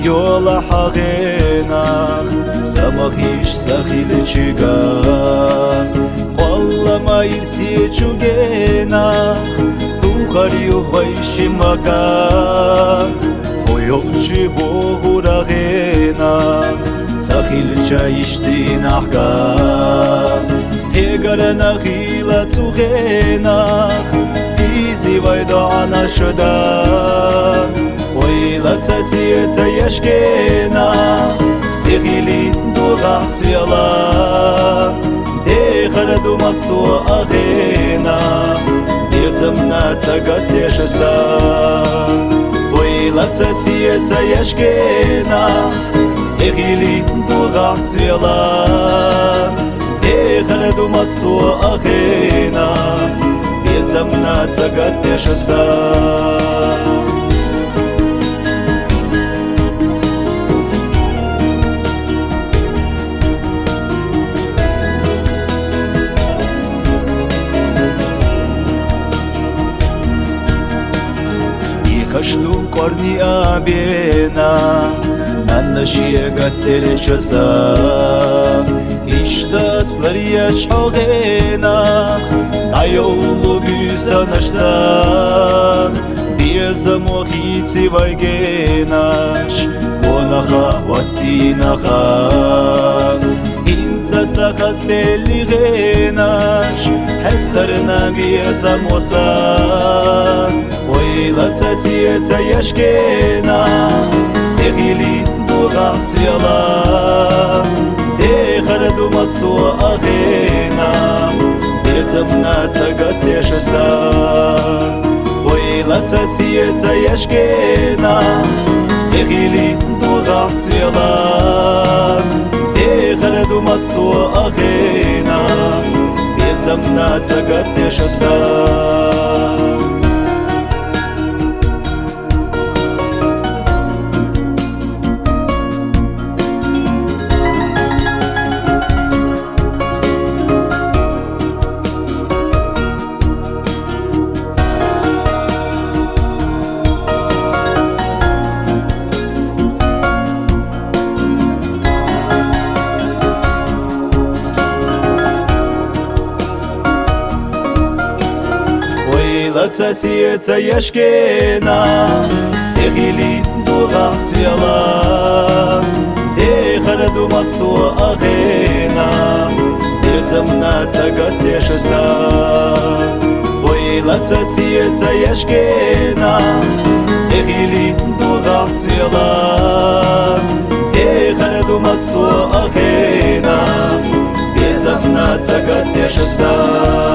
yola hagena Samahish sahil chiga Wallama irsi chugena Dukhariyo vaishimaka Hoyochi vohuragena Sahil chaishti nahga Hegarana khila tsugena Izi vaidana shada Ой, лацасица яшкена, дехили дуга свела, дехара дума су агена, дезамна цагатешеса. Ой, лацасица яшкена, дехили дуга свела, дехара дума су агена, дезамна цагатешеса. Кашту корни абена Анна шиегаттер часа Иштацлар яшогена Айолу бюсанашсан Беза мохици вайгенаш Конаха ваттинаха Инца сахастели генаш Хестарна беза мосан Ой, лацасица яшкена, дехили дуга свела, дехара дума су агена, безамна цагатешеса. Ой, лацасица яшкена, дехили дуга свела, дехара дума су агена, безамна цагатешеса. Лацасица яшкена, дехили дуга свела, дехара дума су агена, безамна цагатешеса. Ой, лацасица яшкена, дехили дуга свела, дехара дума су агена, безамна цагатешеса.